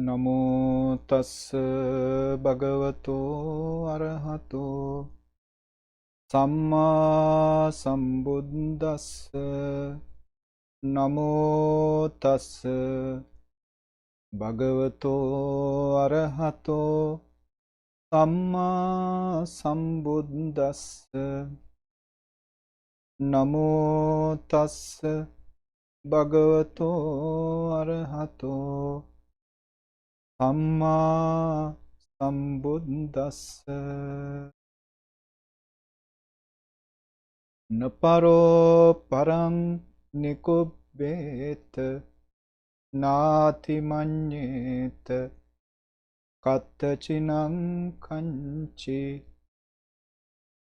Namo tassa bhagavato arahato samma sambuddhassa. Namo tassa bhagavato arahato samma sambuddhassa. Namo tassa bhagavato arahato Dhamma sambuddhassa. Naparo parang nikubbeta nati manyeta kattachinang kanchi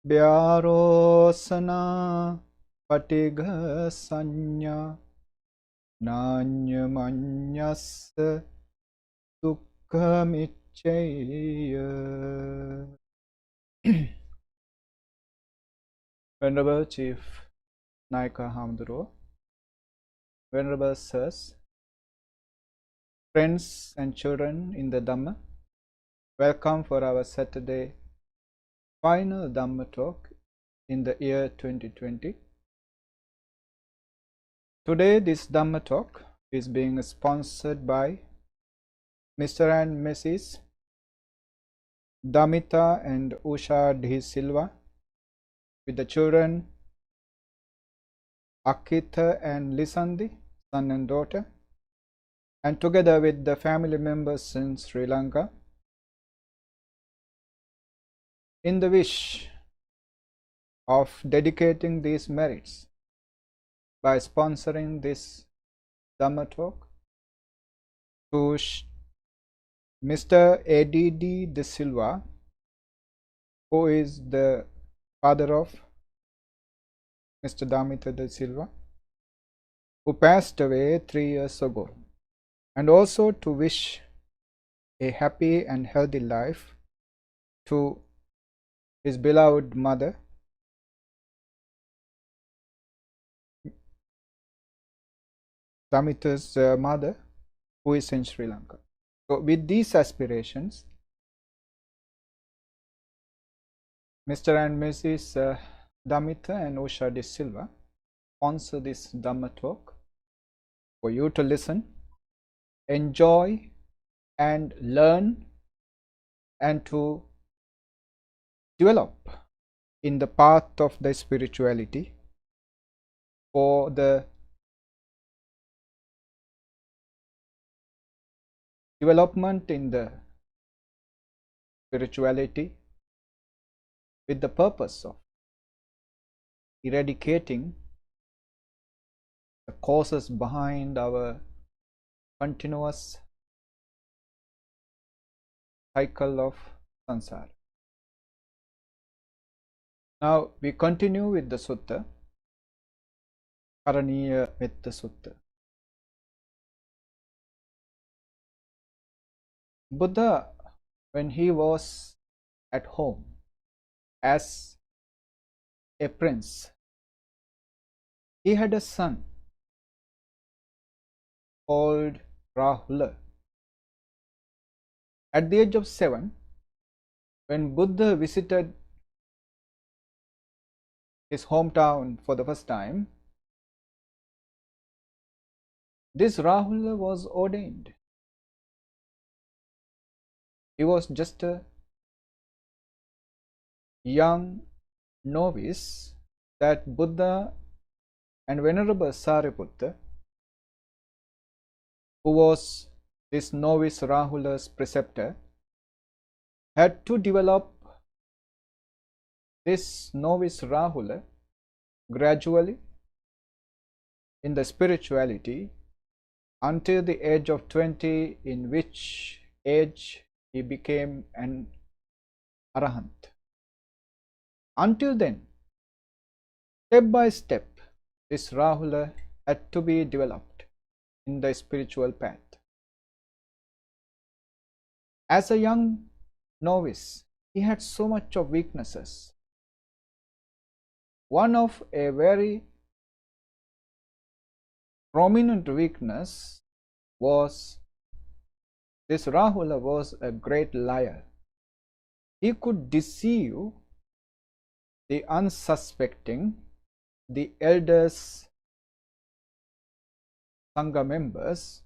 vyarosana patigha sanya nanyamanyassa dukkhamicceya. Venerable Chief Naika Hamduro, Venerable Sirs, friends and children in the Dhamma, welcome for our Saturday final Dhamma talk in the year 2020. Today this Dhamma talk is being sponsored by Mr. and Mrs. Damita and Usha D. Silva, with the children Akita and Lisandi, son and daughter, and together with the family members in Sri Lanka, in the wish of dedicating these merits by sponsoring this Dhamma talk to Mr. A.D.D. De Silva, who is the father of Mr. Damita De Silva, who passed away 3 years ago, and also to wish a happy and healthy life to his beloved mother, Damita's mother, who is in Sri Lanka. So with these aspirations, Mr. and Mrs. Damita and Usha De Silva sponsor this Dhamma talk for you to listen, enjoy and learn, and to develop in the path of the spirituality for the development in the spirituality with the purpose of eradicating the causes behind our continuous cycle of samsara. Now we continue with the Sutta, Karaniya Metta Sutta. Buddha, when he was at home as a prince, he had a son called Rahula. At the age of 7, when Buddha visited his hometown for the first time, this Rahula was ordained. He was just a young novice that Buddha and Venerable Sariputta, who was this novice Rahula's preceptor, had to develop this novice Rahula gradually in the spirituality until the age of 20, in which age he became an arahant. Until then, step by step, this Rahula had to be developed in the spiritual path. As a young novice, he had so much of weaknesses. One of a very prominent weakness was This Rahula was a great liar. He could deceive the unsuspecting, the elders, Sangha members,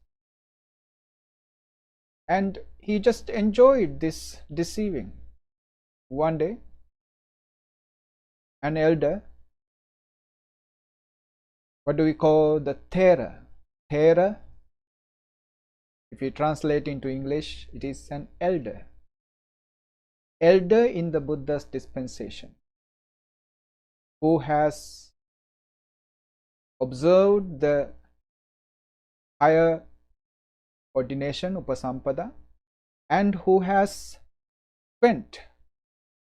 and he just enjoyed this deceiving. One day, an elder, what do we call the Thero? Thero, if you translate into English, it is an elder. Elder in the Buddha's dispensation, who has observed the higher ordination, Upasampada, and who has spent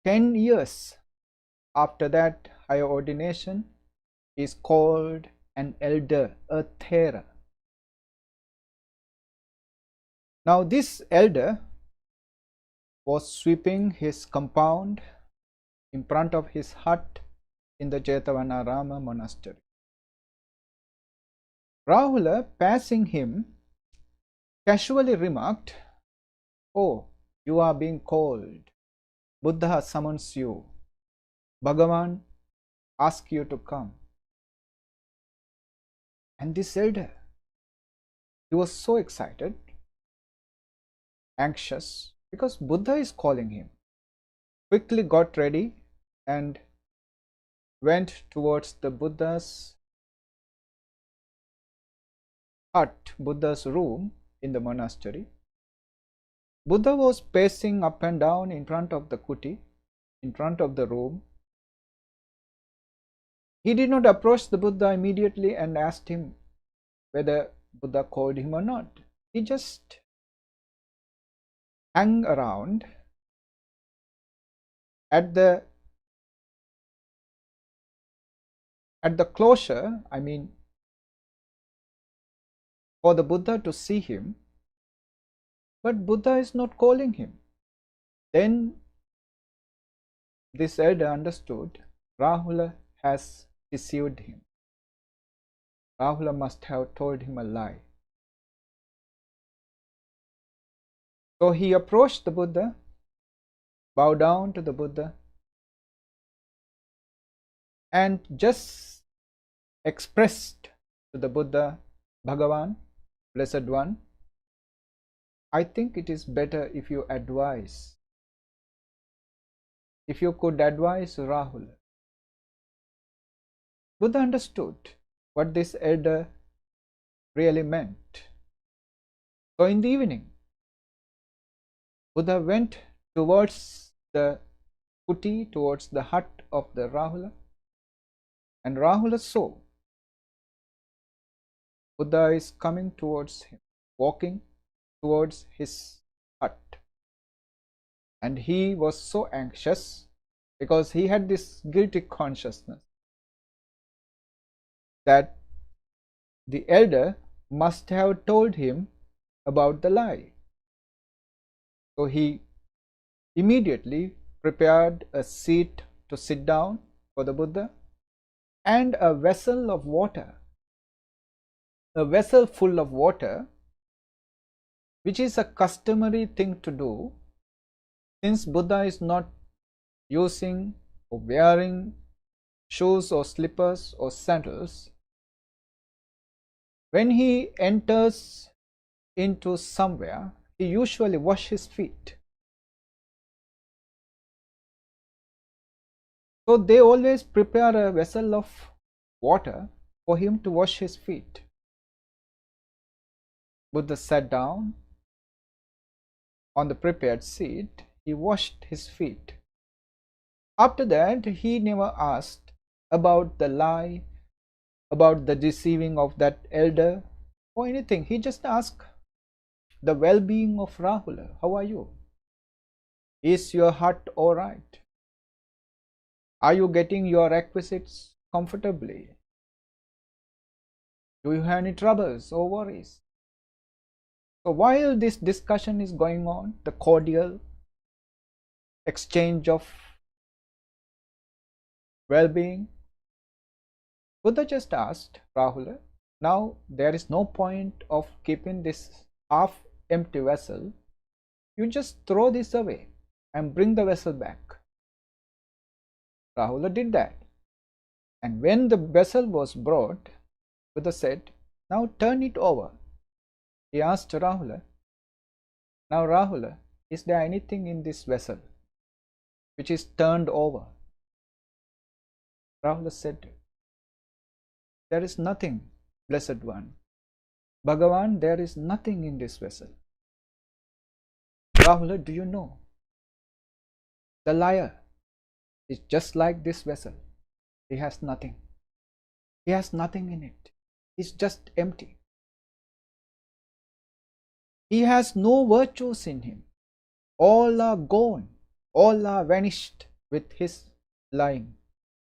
10 years after that higher ordination, is called an elder, a Thero. Now this elder was sweeping his compound in front of his hut in the Jetavanarama monastery. Rahula, passing him, casually remarked, "Oh, you are being called. Buddha summons you. Bhagavan asks you to come." And this elder, he was so excited, anxious, because Buddha is calling him, quickly got ready and went towards the Buddha's hut, Buddha's room in the monastery. Buddha was pacing up and down in front of the kuti, in front of the room. He did not approach the Buddha immediately and asked him whether Buddha called him or not. He just hung around at the closure, for the Buddha to see him, but Buddha is not calling him. Then this elder understood Rahula has deceived him. Rahula must have told him a lie. So he approached the Buddha, bowed down to the Buddha, and just expressed to the Buddha, "Bhagavan, Blessed One, I think it is better if you advise, if you could advise Rahula." Buddha understood what this elder really meant. So in the evening, Buddha went towards the kuti, towards the hut of the Rahula, and Rahula saw Buddha is coming towards him, walking towards his hut. And he was so anxious because he had this guilty consciousness that the elder must have told him about the lie. So he immediately prepared a seat to sit down for the Buddha and a vessel of water, a vessel full of water, which is a customary thing to do since Buddha is not using or wearing shoes or slippers or sandals. When he enters into somewhere, he usually washes his feet. So they always prepare a vessel of water for him to wash his feet. Buddha sat down on the prepared seat. He washed his feet. After that, he never asked about the lie, about the deceiving of that elder or anything. He just asked the well-being of Rahula. How are you? Is your hut all right? Are you getting your requisites comfortably? Do you have any troubles or worries? So while this discussion is going on, the cordial exchange of well-being, Buddha just asked Rahula, now there is no point of keeping this half empty vessel, you just throw this away and bring the vessel back. Rahula did that. And when the vessel was brought, Buddha said, now turn it over. He asked Rahula, now Rahula, is there anything in this vessel which is turned over? Rahula said, there is nothing, Blessed One. Bhagavan, there is nothing in this vessel. Rahula, do you know? The liar is just like this vessel. He has nothing. He has nothing in it. It's just empty. He has no virtues in him. All are gone. All are vanished with his lying,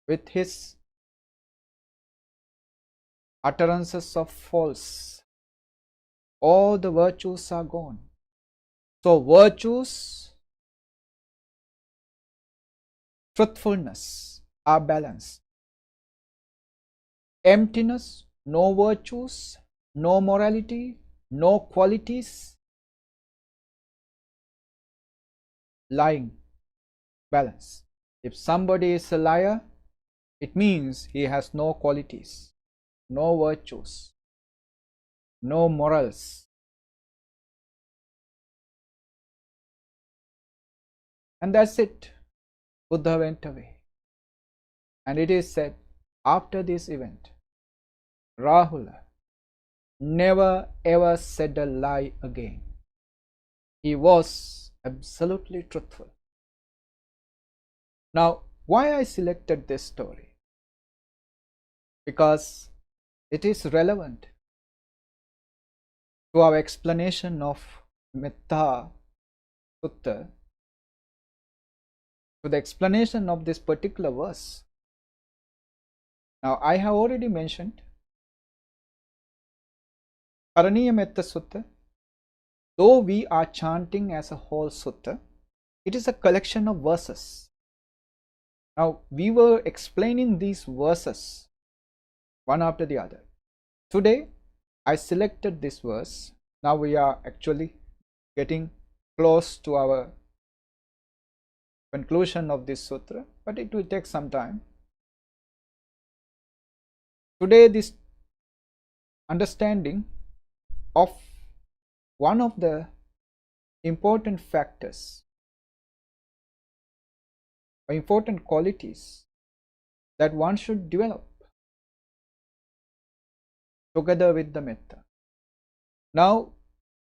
with his utterances of false. All the virtues are gone. So virtues, truthfulness are balanced. Emptiness, no virtues, no morality, no qualities. Lying, balance. If somebody is a liar, it means he has no qualities, no virtues, no morals. And that's it. Buddha went away. And it is said, after this event, Rahula never ever said a lie again. He was absolutely truthful. Now, why I selected this story? Because it is relevant to our explanation of Metta Sutta, to the explanation of this particular verse. Now, I have already mentioned Karaniya Metta Sutta. Though we are chanting as a whole sutta, it is a collection of verses. Now, we were explaining these verses one after the other. Today, I selected this verse. Now we are actually getting close to our conclusion of this sutra, but it will take some time. Today, this understanding of one of the important factors or important qualities that one should develop together with the metta. Now,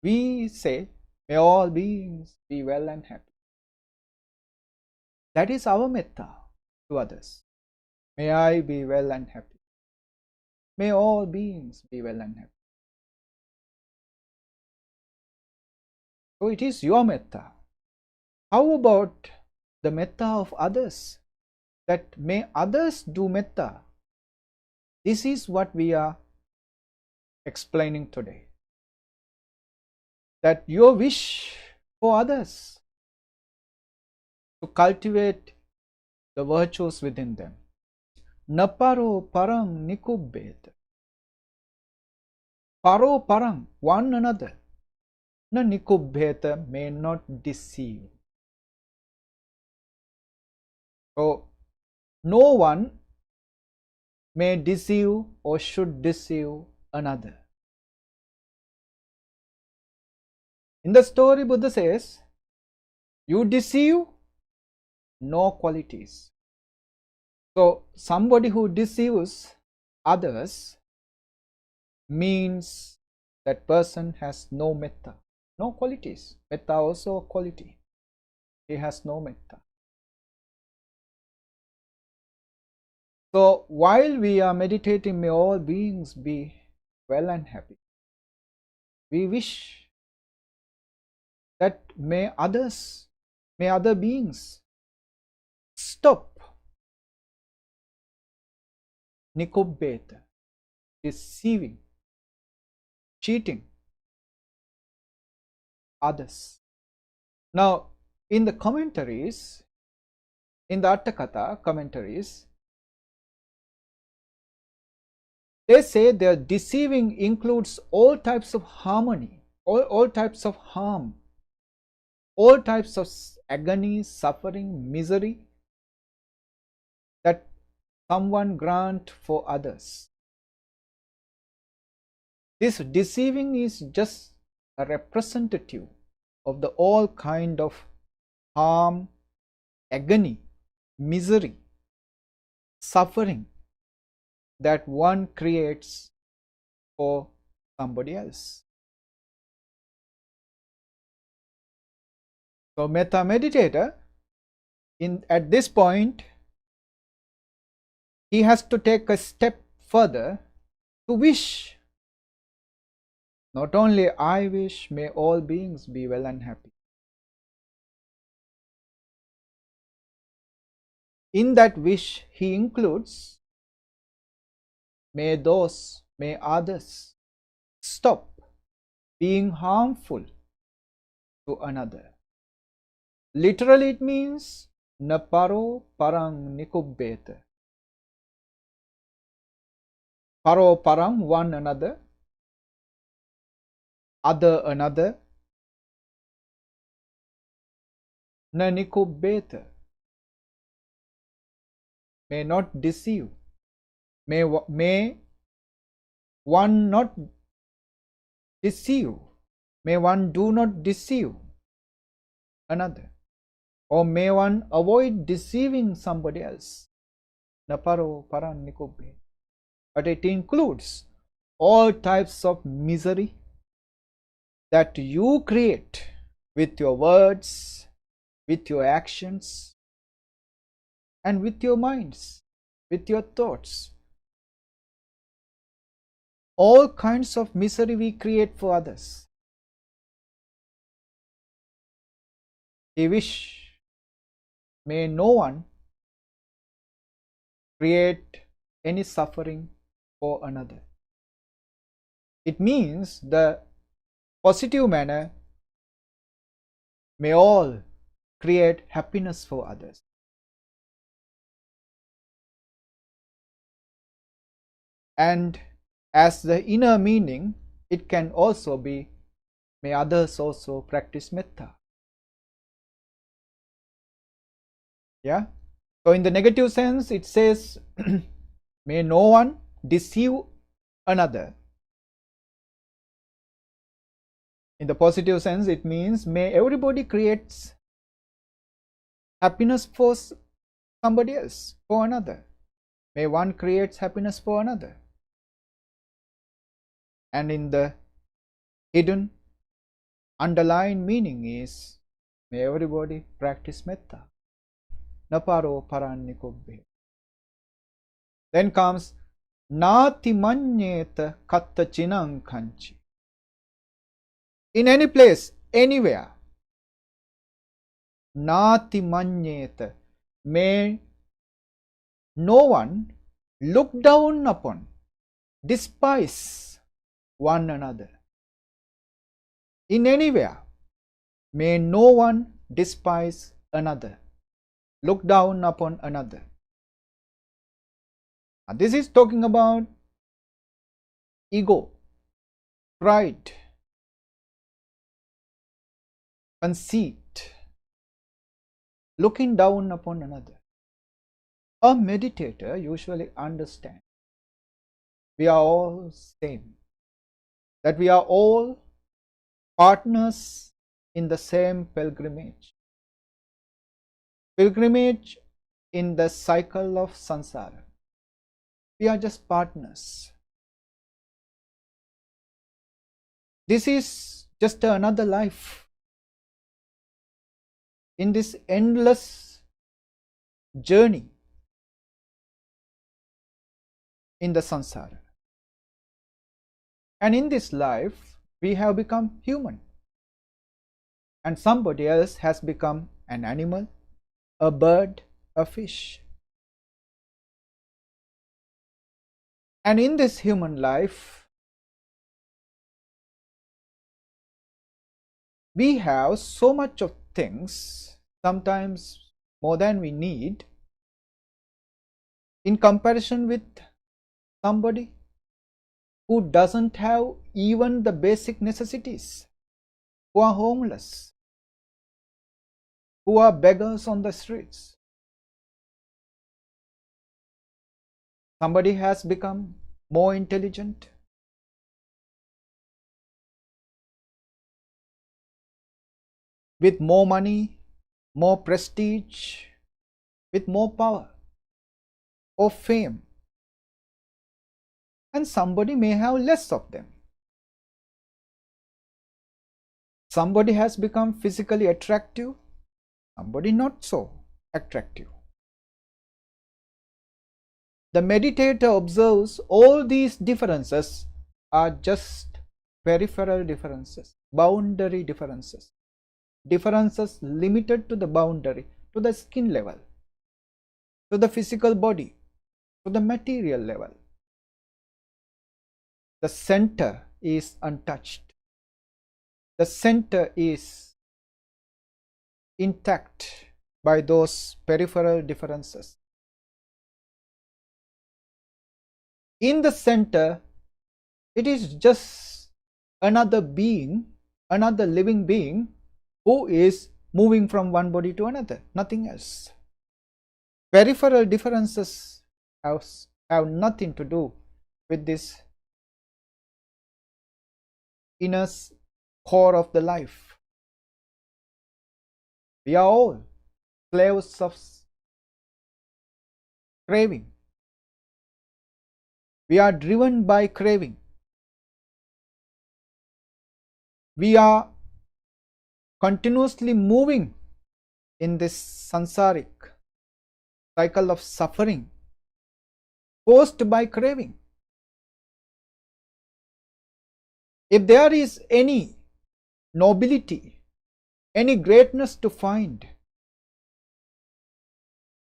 we say, may all beings be well and happy. That is our metta to others. May I be well and happy. May all beings be well and happy. So it is your metta. How about the metta of others? That may others do metta. This is what we are explaining today. That your wish for others to cultivate the virtues within them. Naparo parang nikubbet. Paro parang, one another. Na nikubbeta, may not deceive. So, no one may deceive or should deceive another. In the story, Buddha says, you deceive, no qualities. So, somebody who deceives others means that person has no metta, no qualities. Metta also a quality. He has no metta. So, while we are meditating, may all beings be well and happy, we wish that may other beings stop nikubbeta, deceiving, cheating others. Now, in the commentaries, in the Atthakatha commentaries, they say their deceiving includes all types of harmony all types of harm, all types of agony, suffering, misery that someone grant for others. This deceiving is just a representative of the all kind of harm, agony, misery, suffering that one creates for somebody else. So Metta meditator, at this point, he has to take a step further to wish. Not only I wish, may all beings be well and happy. In that wish, he includes, may others stop being harmful to another. Literally it means, na paro parang nikubbeta. Paro parang, one another, other another, na nikubbeta, may not deceive, may one not deceive, may one do not deceive another, or may one avoid deceiving somebody else. Naparo paran nikubbe. But it includes all types of misery that you create with your words, with your actions, and with your minds, with your thoughts. All kinds of misery we create for others. We wish, may no one create any suffering for another. It means the positive manner, may all create happiness for others. And as the inner meaning, it can also be, may others also practice metta. Yeah. So in the negative sense, it says, may no one deceive another. In the positive sense, it means, may everybody creates happiness for somebody else, for another. May one creates happiness for another. And in the hidden, underlying meaning is, may everybody practice metta. Naparo parannikubbe. Then comes nati manyeta katta chinang kanchi. In any place, anywhere. Nati manyeta. May no one look down upon, despise one another. In anywhere, may no one despise another, look down upon another. Now, this is talking about ego, pride, conceit, looking down upon another. A meditator usually understands we are all same, that we are all partners in the same pilgrimage in the cycle of samsara. We are just partners. This is just another life in this endless journey in the samsara. And in this life, we have become human. And somebody else has become an animal, a bird, a fish. And in this human life, we have so much of things, sometimes more than we need, in comparison with somebody who doesn't have even the basic necessities. who are homeless, who are beggars on the streets. Somebody has become more intelligent, with more money, more prestige, with more power or fame, and somebody may have less of them. Somebody has become physically attractive, somebody not so attractive. The meditator observes all these differences are just peripheral differences, boundary differences, differences limited to the boundary, to the skin level, to the physical body, to the material level. The center is untouched. The center is intact by those peripheral differences. In the center, it is just another being, another living being who is moving from one body to another, nothing else. Peripheral differences have nothing to do with this inner core of the life. We are all slaves of craving. We are driven by craving. We are continuously moving in this sansaric cycle of suffering, forced by craving. If there is any nobility, any greatness to find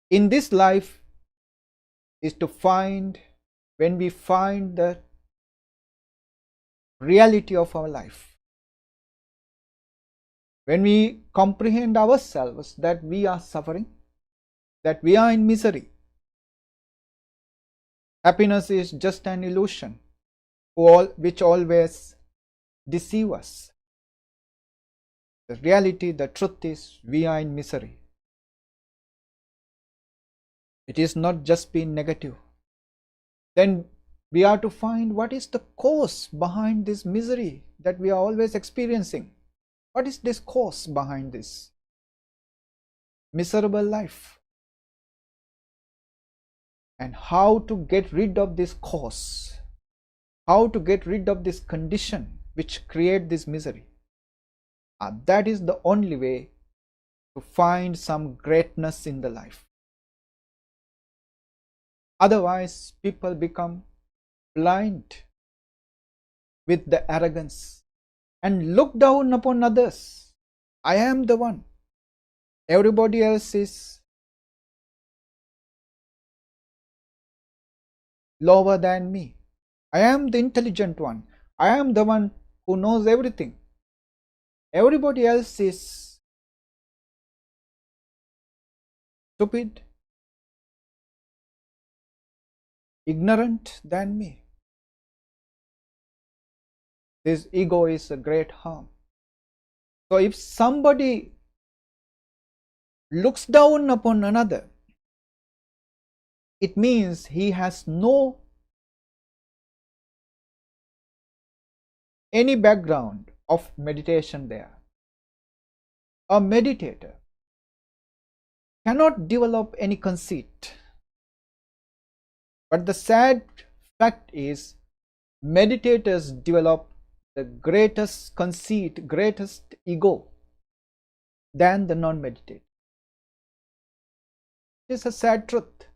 in this life, is to find when we find the reality of our life. When we comprehend ourselves that we are suffering, that we are in misery. Happiness is just an illusion which always deceives us. The reality, the truth is we are in misery. It is not just being negative. Then we are to find what is the cause behind this misery that we are always experiencing. What is this cause behind this miserable life? And how to get rid of this cause, how to get rid of this condition which create this misery. That is the only way to find some greatness in the life. Otherwise, people become blind with the arrogance and look down upon others. I am the one. Everybody else is lower than me. I am the intelligent one. I am the one who knows everything. Everybody else is stupid, ignorant than me. This ego is a great harm. So if somebody looks down upon another, it means he has no any background of meditation there. A meditator cannot develop any conceit. But the sad fact is, meditators develop the greatest conceit, greatest ego than the non-meditator. It is a sad truth.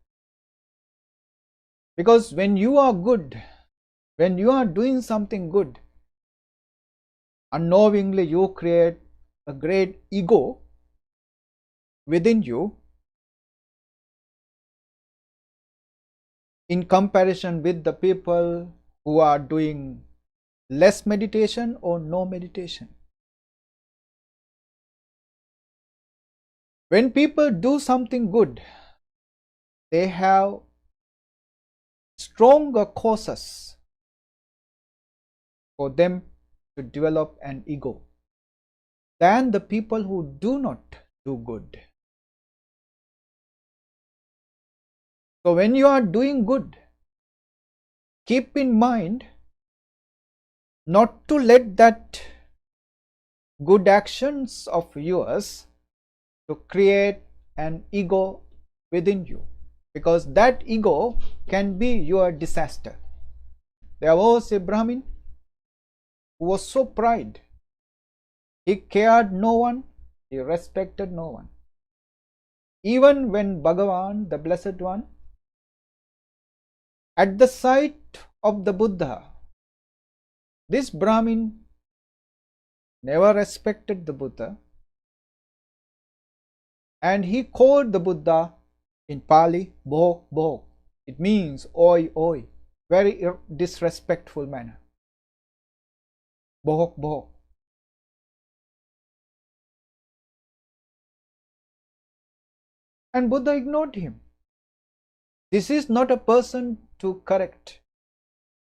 Because when you are good, when you are doing something good, unknowingly you create a great ego within you in comparison with the people who are doing less meditation or no meditation. When people do something good, they have stronger causes for them to develop an ego. than the people who do not do good. So when you are doing good, keep in mind not to let that good actions of yours to create an ego within you, because that ego can be your disaster. There was a Brahmin who was so proud. He cared no one, he respected no one. Even when Bhagavan, the Blessed One, at the sight of the Buddha, this Brahmin never respected the Buddha, and he called the Buddha in Pali, Bohok Bohok. It means oi oi, very disrespectful manner. Bohok Bohok. And Buddha ignored him. This is not a person to correct.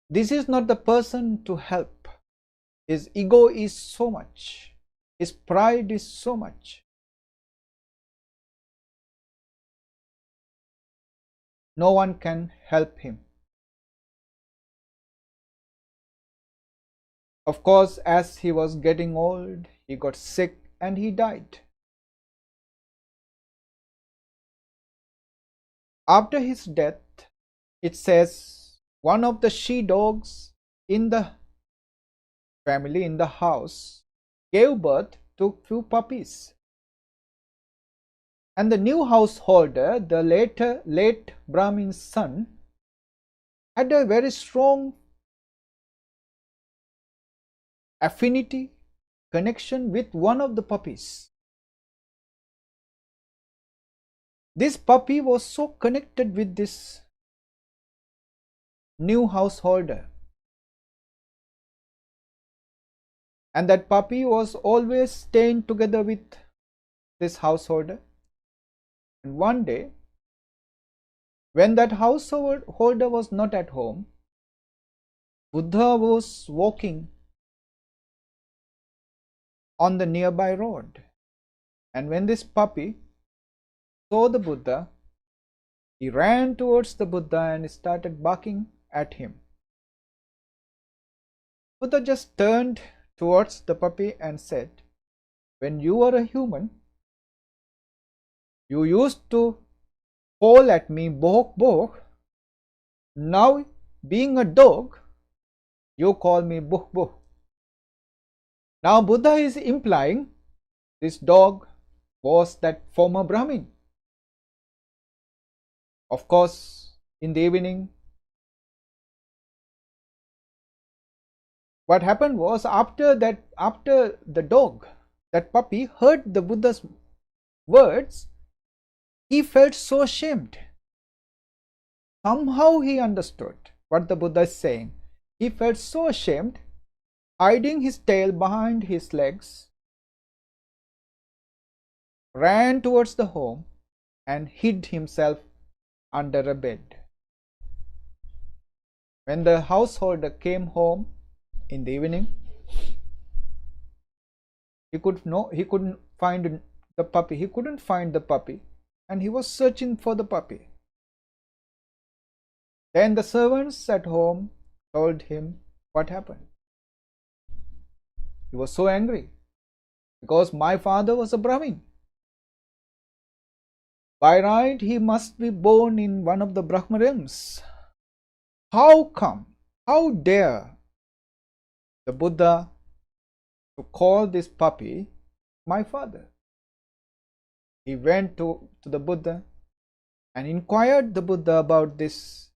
This is not the person to help. His ego is so much. His pride is so much. No one can help him. Of course, as he was getting old, he got sick and he died. After his death, it says one of the she dogs in the family, in the house, gave birth to few puppies. And the new householder, the late Brahmin's son, had a very strong affinity, connection with one of the puppies. This puppy was so connected with this new householder, and that puppy was always staying together with this householder. And one day, when that householder was not at home, Buddha was walking on the nearby road, and when this puppy saw the Buddha, he ran towards the Buddha and started barking at him. Buddha just turned towards the puppy and said, "When you were a human, you used to call at me, Bohok Bohok. Now, being a dog, you call me Buh Buh." Now Buddha is implying this dog was that former Brahmin. Of course, in the evening, what happened was, after the dog, that puppy, heard the Buddha's words, he felt so ashamed. Somehow he understood what the Buddha is saying. He felt so ashamed, hiding his tail behind his legs, ran towards the home and hid himself under a bed. When the householder came home in the evening, he couldn't find the puppy. He couldn't find the puppy, and he was searching for the puppy. Then the servants at home told him what happened. He was so angry because my father was a Brahmin. By right, he must be born in one of the Brahma realms. How come? How dare the Buddha to call this puppy my father? He went to the Buddha and inquired the Buddha about this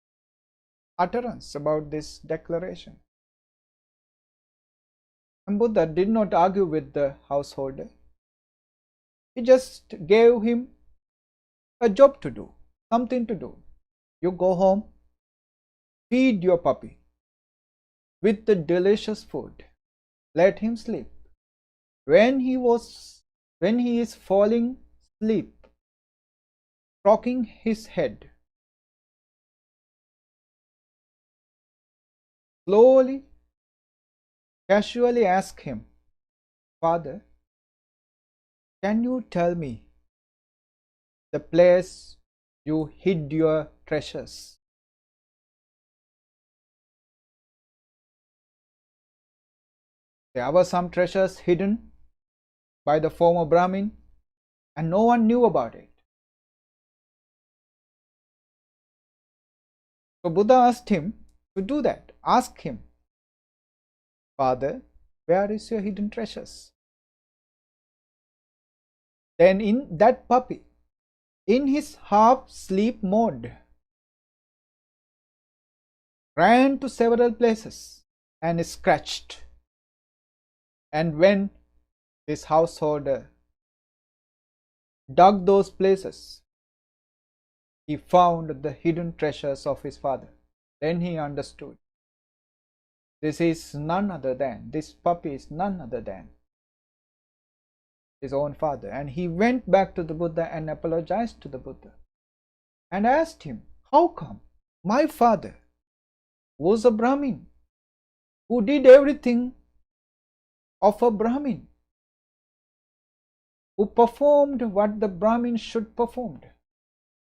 utterance, about this declaration. And Buddha did not argue with the householder. He just gave him a job to do, something to do. You go home, feed your puppy with the delicious food, let him sleep. When he is falling asleep, rocking his head, slowly, casually ask him, "Father, can you tell me the place you hid your treasures? There were some treasures hidden by the former Brahmin, and no one knew about it. So Buddha asked him to do that. Ask him, Father, where is your hidden treasures? Then in that puppy, in his half-sleep mode, ran to several places and scratched. And when this householder dug those places, he found the hidden treasures of his father. Then he understood. This puppy is none other than his own father. And he went back to the Buddha and apologized to the Buddha and asked him, how come my father was a Brahmin who did everything of a Brahmin, who performed what the Brahmin should perform?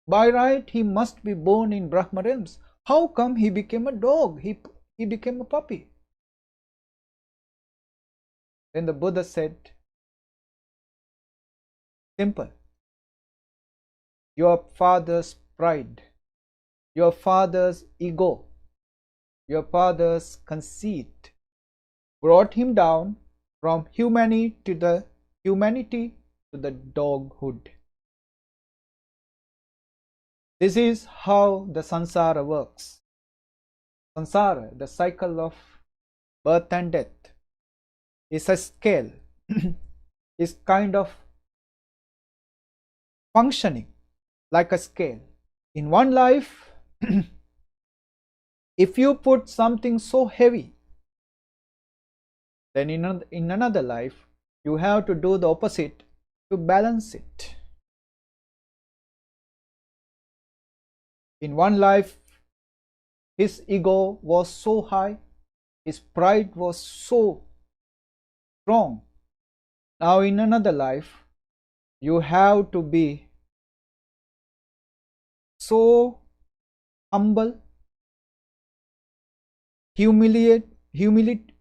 By right, he must be born in Brahma realms. How come he became a dog? He became a puppy. Then the Buddha said, simple. Your father's pride, your father's ego, your father's conceit brought him down from humanity to the doghood. This is how the samsara works. Samsara, the cycle of birth and death, is a scale, is kind of functioning like a scale. In one life, if you put something so heavy, then in another life, you have to do the opposite to balance it. In one life, his ego was so high, his pride was so strong. Now in another life, you have to be so humble,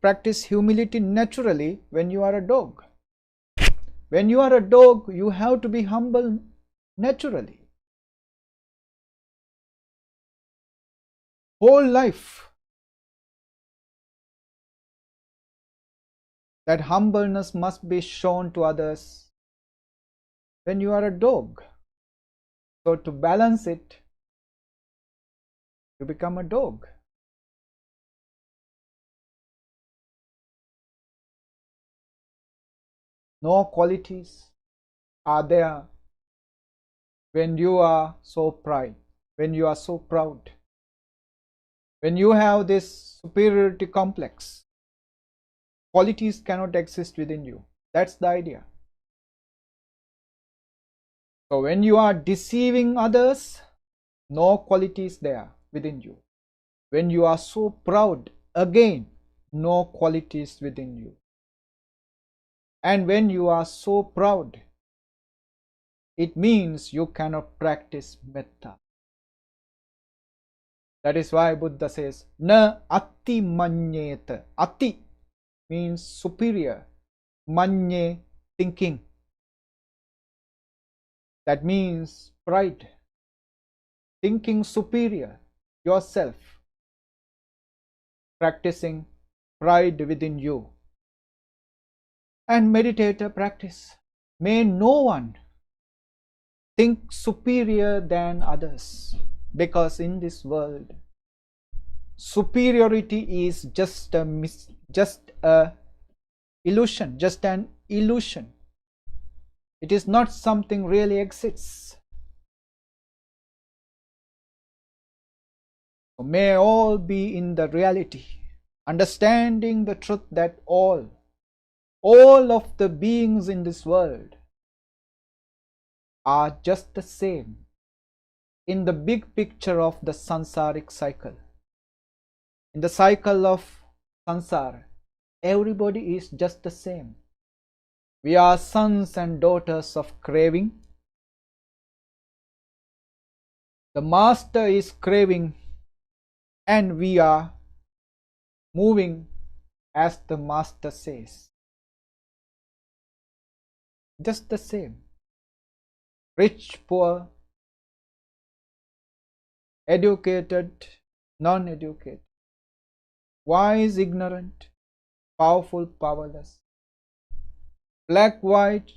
practice humility naturally when you are a dog. When you are a dog, you have to be humble naturally. Whole life, that humbleness must be shown to others when you are a dog. So to balance it, you become a dog. No qualities are there when you are so proud, when you are so proud. When you have this superiority complex, qualities cannot exist within you. That's the idea. So when you are deceiving others, no qualities there within you. When you are so proud, again, no qualities within you. And when you are so proud, it means you cannot practice metta. That is why Buddha says, Na ati manyeta. Ati means superior. Manye, thinking. That means pride. Thinking superior yourself. Practicing pride within you. And meditator practice. May no one think superior than others. Because in this world, superiority is just an illusion. It is not something really exists. So may all be in the reality, understanding the truth that all of the beings in this world are just the same. In the big picture of the sansaric cycle. In the cycle of sansara, everybody is just the same. We are sons and daughters of craving. The master is craving and we are moving as the master says. Just the same. Rich, poor, educated, non-educated, wise, ignorant, powerful, powerless, black, white,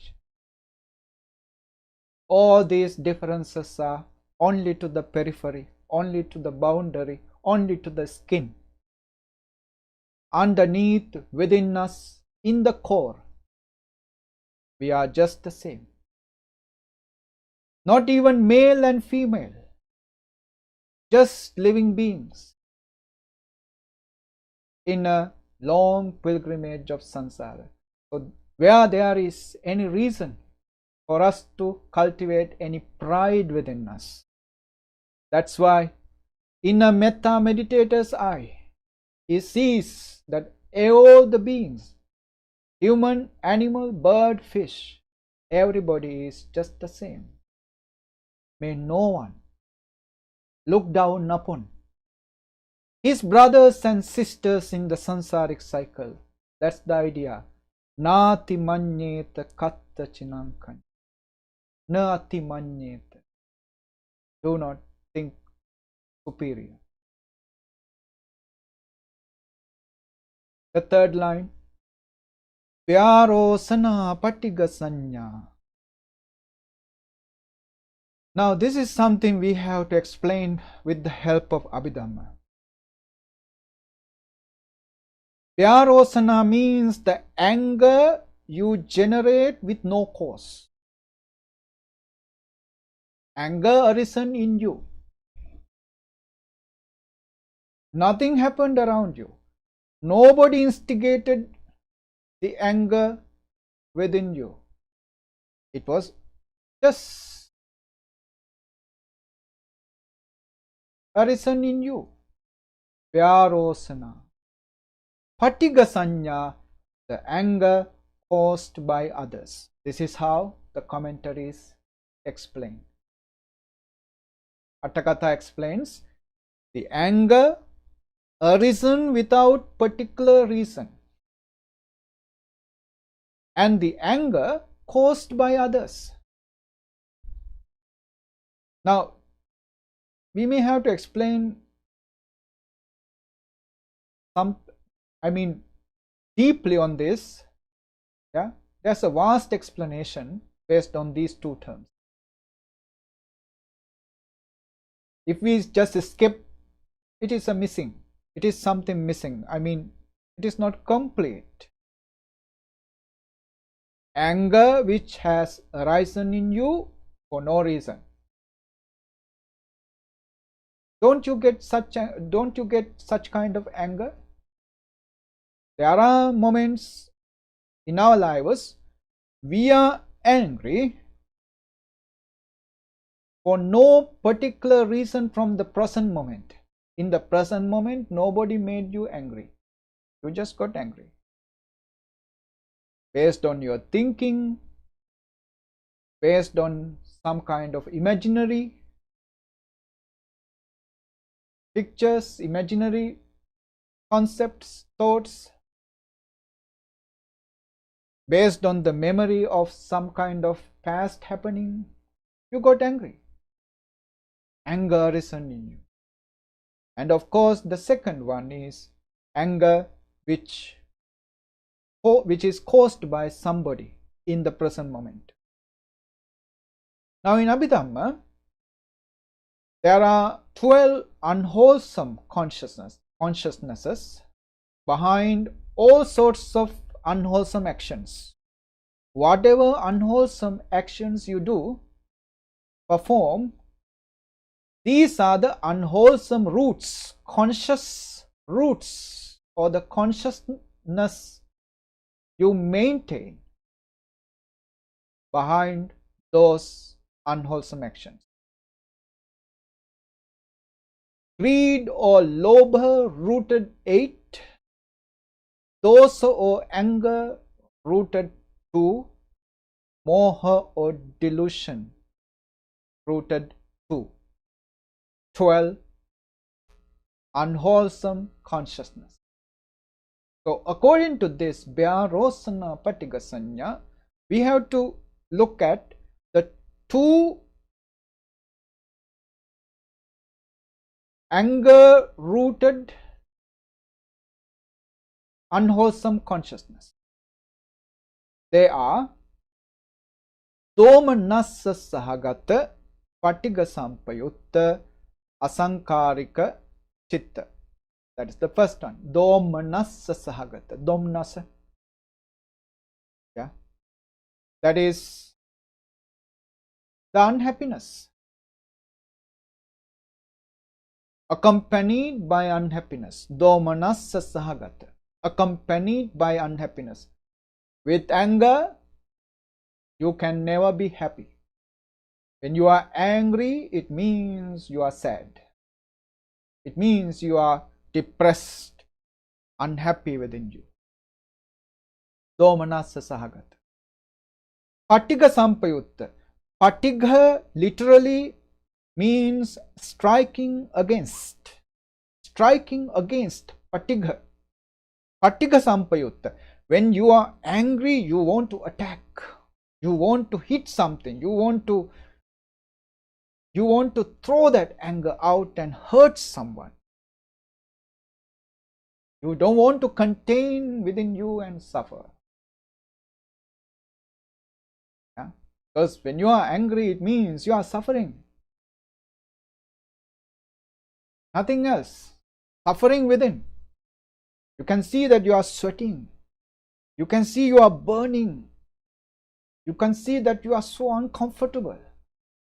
all these differences are only to the periphery, only to the boundary, only to the skin. Underneath, within us, in the core, we are just the same. Not even male and female, just living beings in a long pilgrimage of samsara. So where there is any reason for us to cultivate any pride within us, that's why in a Metta meditator's eye, he sees that all the beings, human, animal, bird, fish, everybody is just the same. May no one look down upon his brothers and sisters in the samsaric cycle. That's the idea. Nati manyeta katta chinankan. Nati manyeta. Do not think superior. The third line. Pyaro sana patiga sanya. Now this is something we have to explain with the help of Abhidhamma. Pyarosana means the anger you generate with no cause. Anger arisen in you. Nothing happened around you. Nobody instigated the anger within you. It was just arisen in you. Pyarosana. Patiga sanya, the anger caused by others. This is how the commentaries explain. Atthakatha explains the anger arisen without particular reason, and the anger caused by others. Now, we may have to explain deeply on this. Yeah, there's a vast explanation based on these two terms. If we just skip, it is a missing. It is something missing. It is not complete. Anger which has arisen in you for no reason. Don't you get such kind of anger? There are moments in our lives we are angry for no particular reason from the present moment. In the present moment, nobody made you angry. You just got angry. Based on your thinking, based on some kind of imaginary pictures, imaginary concepts, thoughts, based on the memory of some kind of past happening, you got angry. Anger arisen in you. And of course, the second one is anger which is caused by somebody in the present moment. Now in Abhidhamma, there are 12 unwholesome consciousnesses behind all sorts of unwholesome actions. Whatever unwholesome actions you do, perform, these are the unwholesome roots, conscious roots, or the consciousness you maintain behind those unwholesome actions. Greed or lobha rooted 8, dosa or anger rooted 2, moha or delusion rooted 2. 12. Unwholesome consciousness. So according to this Vyarosana Patiga Sanya, we have to look at the 2 anger rooted unwholesome consciousness. They are Domanassa Sahagata Patiga Sampayutta Asankarika Chitta. That is the first one. Domanassa Sahagata. Domnasa. Yeah. That is the unhappiness. Accompanied by unhappiness. Domanassa Sahagata. Accompanied by unhappiness. With anger, you can never be happy. When you are angry, it means you are sad. It means you are depressed, unhappy within you. Domanassa Sahagata. Patiga Sampayutta. Patiga literally means striking against. Striking against. Patiga. Patiga Sampayutta. When you are angry, you want to attack. You want to hit something. You want to throw that anger out and hurt someone. You don't want to contain within you and suffer. Yeah? Because when you are angry, it means you are suffering. Nothing else. Suffering within. You can see that you are sweating. You can see you are burning. You can see that you are so uncomfortable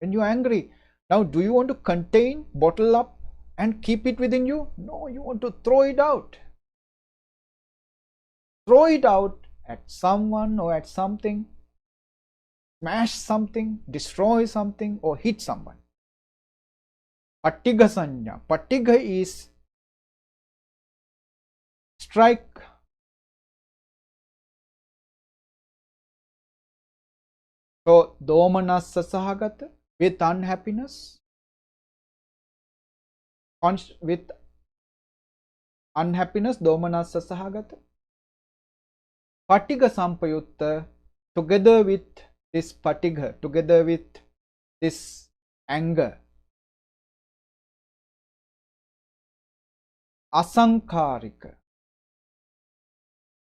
when you are angry. Now, do you want to contain, bottle up and keep it within you? No, you want to throw it out. Throw it out at someone or at something. Smash something, destroy something or hit someone. Patiga Sanya. Patiga is strike. So, Domanassa Sahagata, with unhappiness, with unhappiness, Domanassa Sahagata. Patiga Sampayutta, together with this patiga, together with this anger. Asankarika.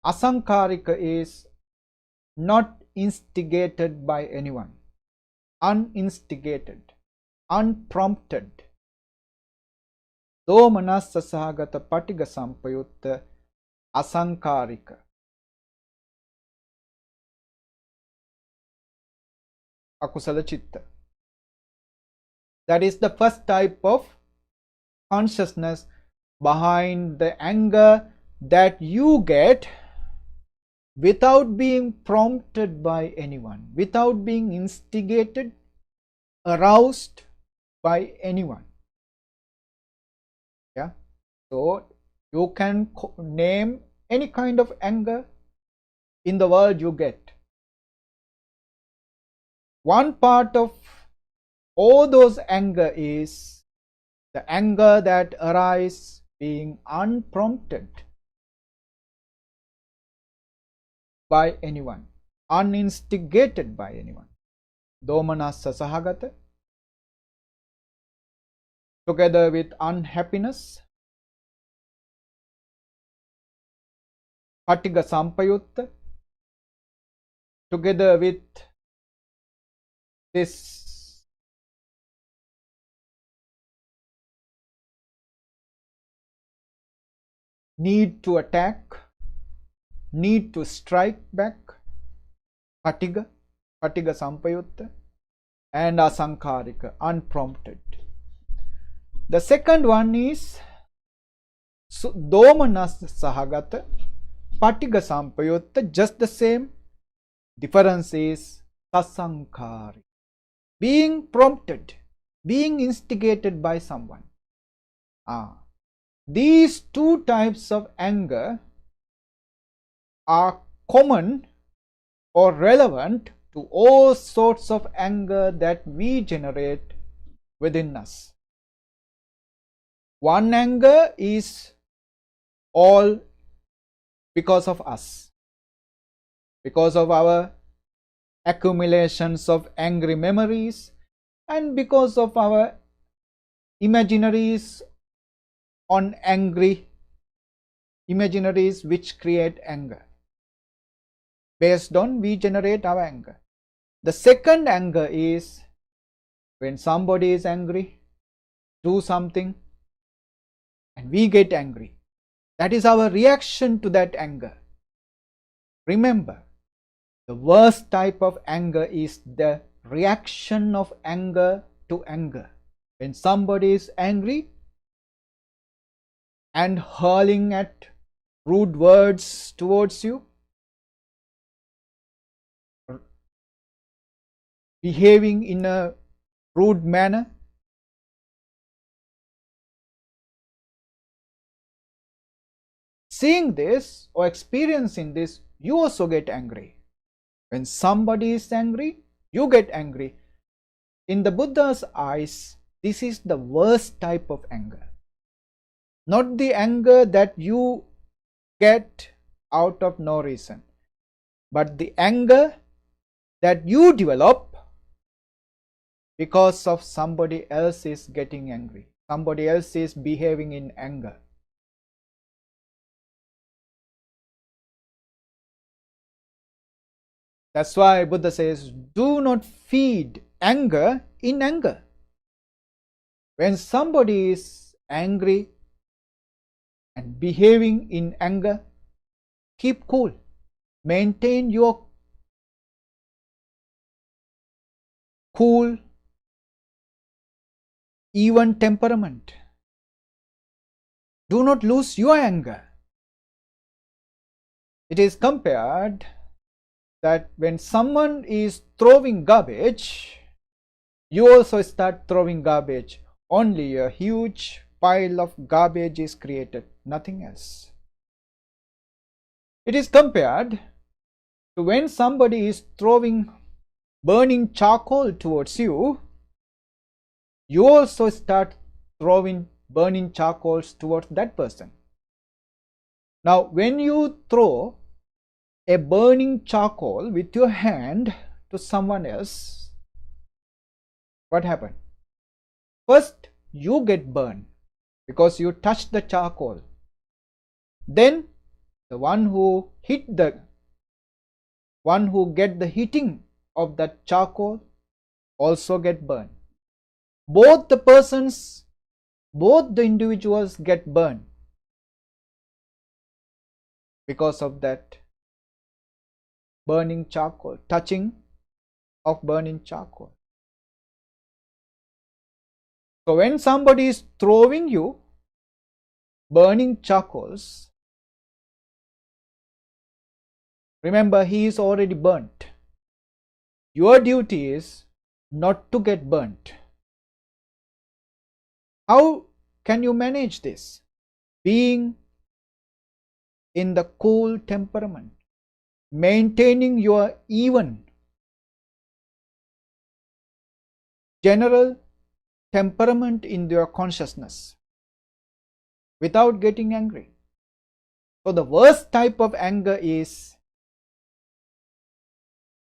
Asankarika is not instigated by anyone, uninstigated, unprompted. Domanassa Sahagata Patiga Sampayutta Asankarika. Akusala Chitta. That is the first type of consciousness behind the anger that you get without being prompted by anyone, without being instigated, aroused by anyone. Yeah. So you can name any kind of anger in the world you get. One part of all those anger is the anger that arises being unprompted by anyone, uninstigated by anyone. Domanassa Sahagata, together with unhappiness. Patiga Sampayutta, together with this need to attack, need to strike back, Patiga Sampayutta, and Asankarika, unprompted. The second one is Domanassa Sahagata, Patiga Sampayutta, just the same. Difference is Sasankari, being prompted, being instigated by someone. These two types of anger are common or relevant to all sorts of anger that we generate within us. One anger is all because of us, because of our accumulations of angry memories and because of our imaginaries on angry imaginaries which create anger. Based on we generate our anger. The second anger is when somebody is angry, do something, and we get angry. That is our reaction to that anger. Remember, the worst type of anger is the reaction of anger to anger. When somebody is angry and hurling at rude words towards you, behaving in a rude manner, seeing this or experiencing this, you also get angry. When somebody is angry, you get angry. In the Buddha's eyes, this is the worst type of anger. Not the anger that you get out of no reason, but the anger that you develop because of somebody else is getting angry, somebody else is behaving in anger. That's why Buddha says, do not feed anger in anger. When somebody is angry and behaving in anger, keep cool. Maintain your cool, even temperament. Do not lose your anger. It is compared that when someone is throwing garbage, you also start throwing garbage. Only a huge pile of garbage is created, nothing else. It is compared to when somebody is throwing burning charcoal towards you, you also start throwing burning charcoals towards that person. Now, when you throw a burning charcoal with your hand to someone else, what happened? First, you get burned because you touched the charcoal. Then, the one who get the hitting of that charcoal also get burned. Both the individuals get burned because of that burning charcoal, touching of burning charcoal. So when somebody is throwing you burning charcoals, remember he is already burnt. Your duty is not to get burnt. How can you manage this? Being in the cool temperament, maintaining your even general temperament in your consciousness without getting angry. So the worst type of anger is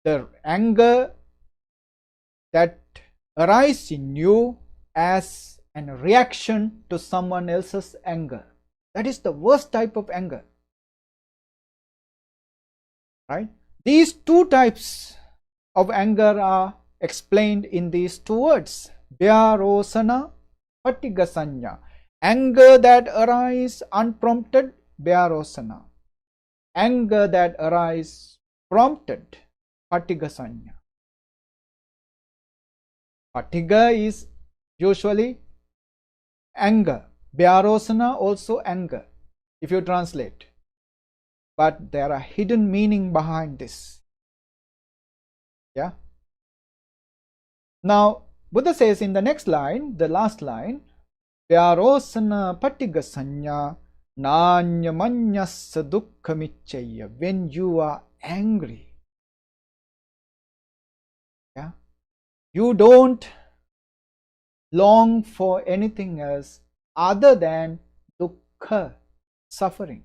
the anger that arises in you as a reaction to someone else's anger. That is the worst type of anger. Right? These two types of anger are explained in these two words. Vyarosana, patigasanya. Anger that arises unprompted, vyarosana. Anger that arises prompted, patigasanya. Patiga is usually anger. Vyarosana also anger, if you translate. But there are hidden meaning behind this. Yeah. Now, Buddha says in the next line, the last line, Vyarosana patigasanya nanyamanyasa dukkhamichaya. When you are angry, Yeah, you don't long for anything else other than dukkha, suffering.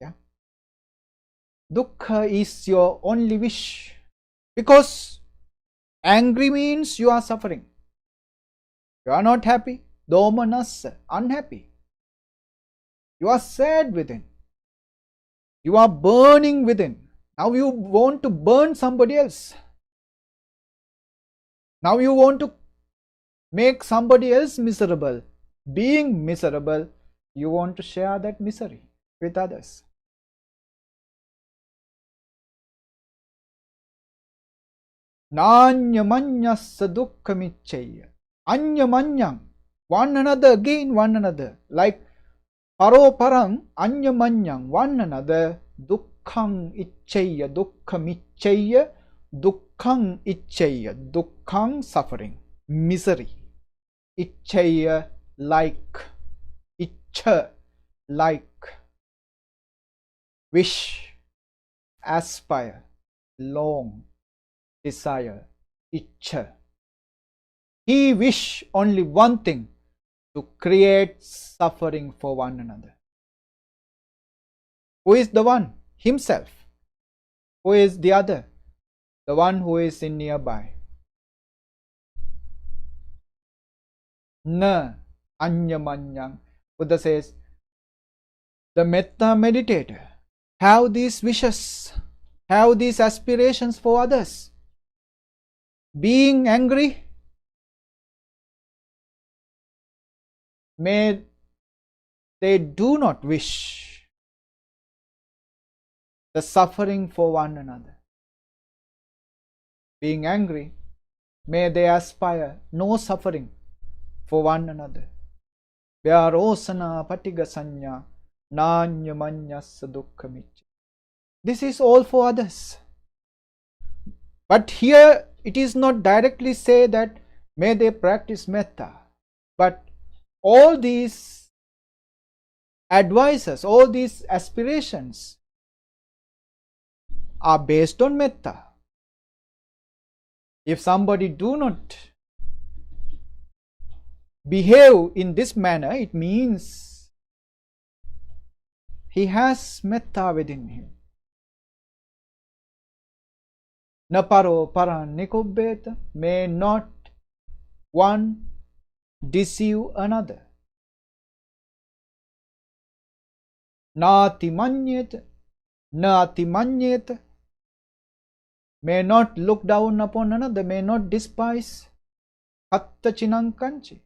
Yeah, dukkha is your only wish, because angry means you are suffering. You are not happy. Domanassa, unhappy. You are sad within. You are burning within. Now you want to burn somebody else. Now you want to make somebody else miserable. Being miserable, you want to share that misery with others. Nanyamanyassa dukkhamichaya. Anyamanyam. One another, again one another. Like Paroparang, Anyamanyam, one another. Dukkhang ichaya, dukkhamichaya, dukkhang ichaya, dukkhang suffering, misery. Ichaya, like, icha, like, wish, aspire, long, desire, icha. He wish only one thing, to create suffering for one another. Who is the one? Himself. Who is the other? The one who is in nearby. Na anyamanyam. Buddha says, the Metta meditator have these wishes, have these aspirations for others. Being angry, may they do not wish the suffering for one another. Being angry, may they aspire no suffering for one another. Vyarosana patiga sanya nanyamanyassa dukkhamicha. This is all for others. But here it is not directly say that may they practice metta, but all these advices, all these aspirations are based on metta. If somebody do not behave in this manner, it means he has metta within him. Naparo paran nikubbeta, may not one deceive another. Nati manyet, nati manyet, may not look down upon another, may not despise. Hatta chinankanchi.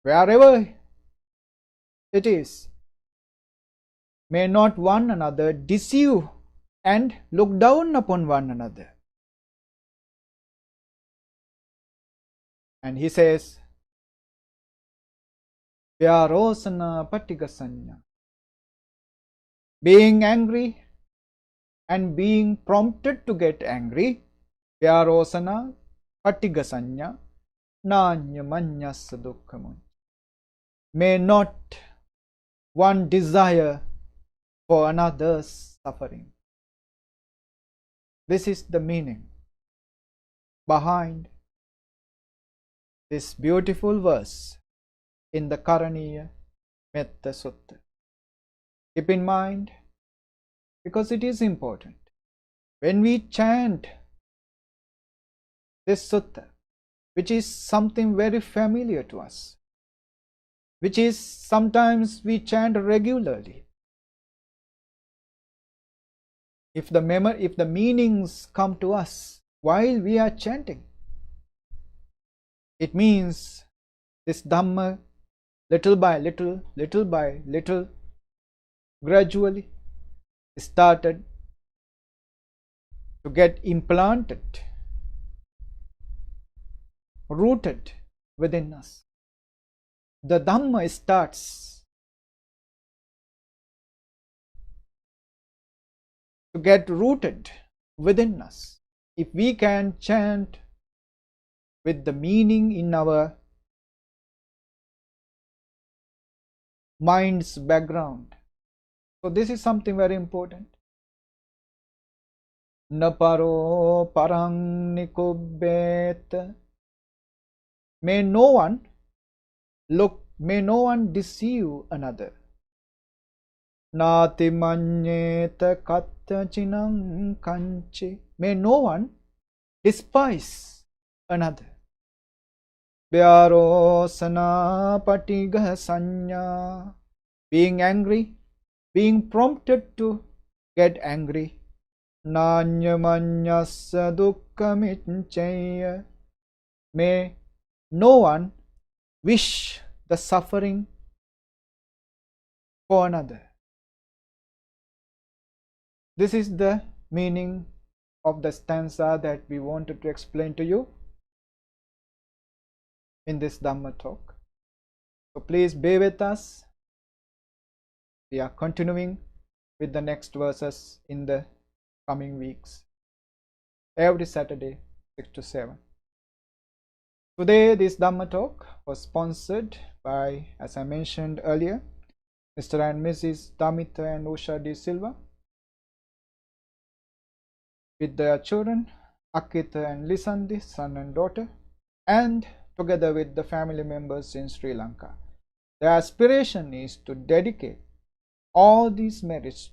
Wherever it is, may not one another deceive and look down upon one another. And he says, Vyarosana patigasanya. Being angry and being prompted to get angry, Vyarosana patigasanya nanyamanyassa dukkhamun. May not one desire for another's suffering. This is the meaning behind this beautiful verse in the Karaniya Metta Sutta. Keep in mind, because it is important, when we chant this sutta, which is something very familiar to us, which is sometimes we chant regularly, if the meanings come to us while we are chanting, it means this Dhamma, little by little, little by little, gradually started to get implanted, rooted within us. The Dhamma starts to get rooted within us. If we can chant with the meaning in our mind's background. So this is something very important. Naparo parang nikubbet. May no one may no one deceive another. Nati manyeta kattachinam kanche. May no one despise another. Vyarosana patigha sanya. Being angry, being prompted to get angry. Nanyamanyasa dukkamichaya. May no one wish the suffering for another. This is the meaning of the stanza that we wanted to explain to you in this Dhamma talk. So please bear with us. We are continuing with the next verses in the coming weeks. Every Saturday, 6 to 7. Today, this Dhamma talk was sponsored by, as I mentioned earlier, Mr. and Mrs. Damita and Usha De Silva, with their children, Akita and Lisandi, son and daughter, and together with the family members in Sri Lanka. Their aspiration is to dedicate all these merits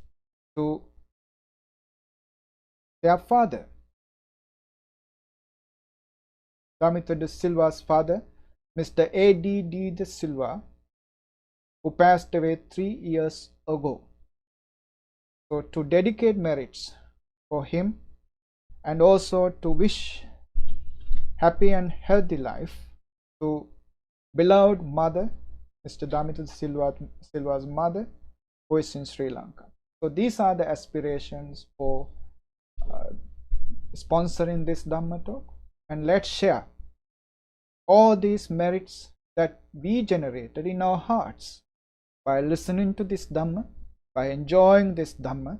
to their father, Damita De Silva's father, Mr. A.D.D. De Silva, who passed away 3 years ago. So to dedicate merits for him and also to wish happy and healthy life to beloved mother, Mr. Damita De Silva's mother, who is in Sri Lanka. So these are the aspirations for sponsoring this Dhamma talk, and let's share all these merits that we generated in our hearts by listening to this Dhamma, by enjoying this Dhamma,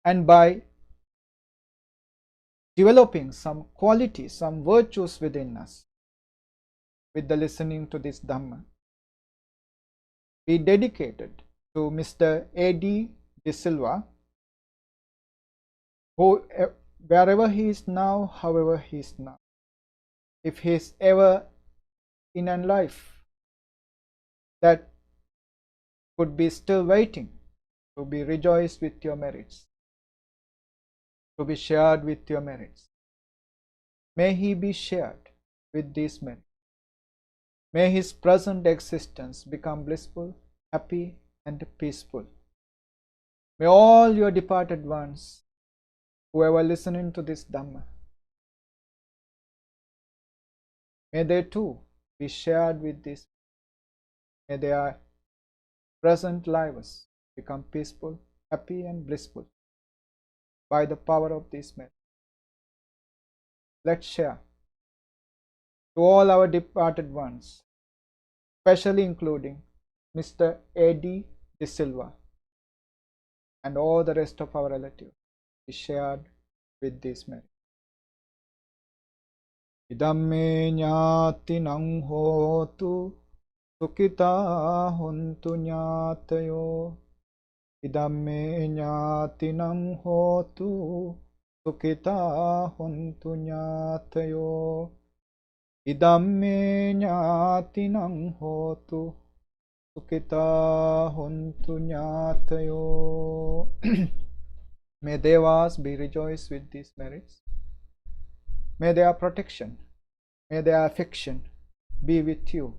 and by developing some qualities, some virtues within us with the listening to this Dhamma. Be dedicated to Mr. A.D. De Silva, who, wherever he is now, however he is now, if he is ever in a life that could be still waiting to be rejoiced with your merits, to be shared with your merits, may he be shared with these merits. May his present existence become blissful, happy, and peaceful. May all your departed ones, whoever listening to this Dhamma, may they too be shared with this. May their present lives become peaceful, happy, and blissful by the power of this merit. Let's share to all our departed ones, especially including Mr. A.D. De Silva and all the rest of our relatives, be shared with this merit. Idamme ñātinam hotu sukita hontu ñātayo. Idamme ñātinam hotu sukita hontu ñātayo. Idamme ñātinam hotu sukita hontu ñātayo. May Devas be rejoiced with these merits. May their protection, may their affection be with you,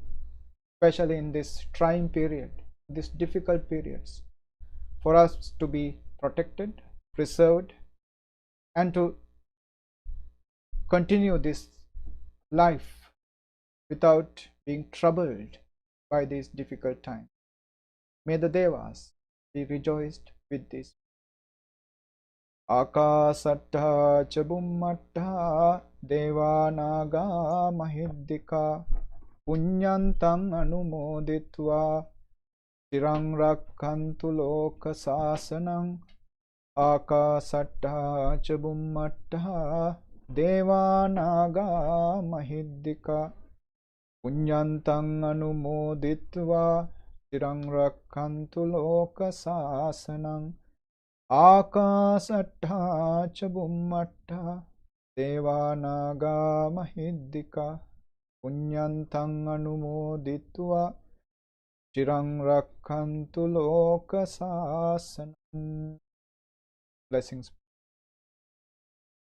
especially in this trying period, these difficult periods, for us to be protected, preserved, and to continue this life without being troubled by these difficult times. May the Devas be rejoiced with this. Akasatta ca bummatta devanaga mahiddika punyantang anumoditva tirang rakkantu loka sasanang. Akasatta ca bummatta devanaga mahiddika punyantang anumoditva tirang rakkantu loka sasanang. ආකාසට්ඨා ච බුම්මට්ඨා දේවානාගා මහිද්దికා පුඤ්ඤන්තං අනුමෝදිත්වා චිරං රක්ඛන්තු ලෝක සාසනං. Blessings.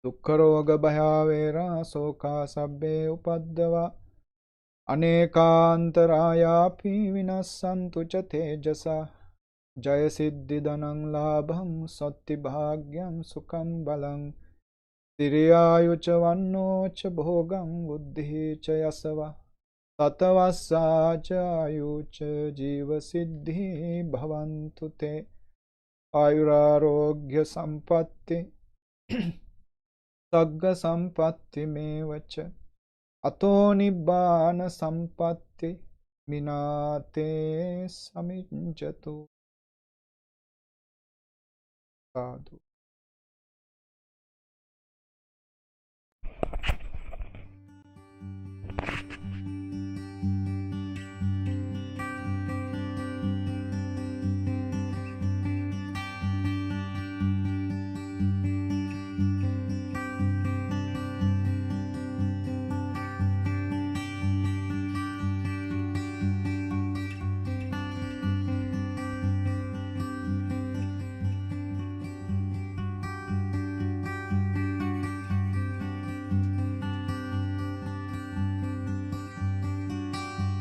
දුක්ඛ රෝග භයාවේරා සෝකා සබ්බේ උපද්දවා අනේකාන්තරායාපි විනස්සන්තු ච තේජසා ජය සිද්ධි ධනං ලාභං සත්‍ති භාග්‍යං සුඛං බලං තිරියායුච වන්නෝච භෝගං බුද්ධි ච යසවා තතවස්සාච ආයුච ජීව සිද්ධි භවන්තු තේ ආයුරාරෝග්‍ය සම්පatti සග්ග සම්පatti මේවච අතෝ නිබ්බාන සම්පatti මිනාතේ සමිඤ්ජතු. සාදු.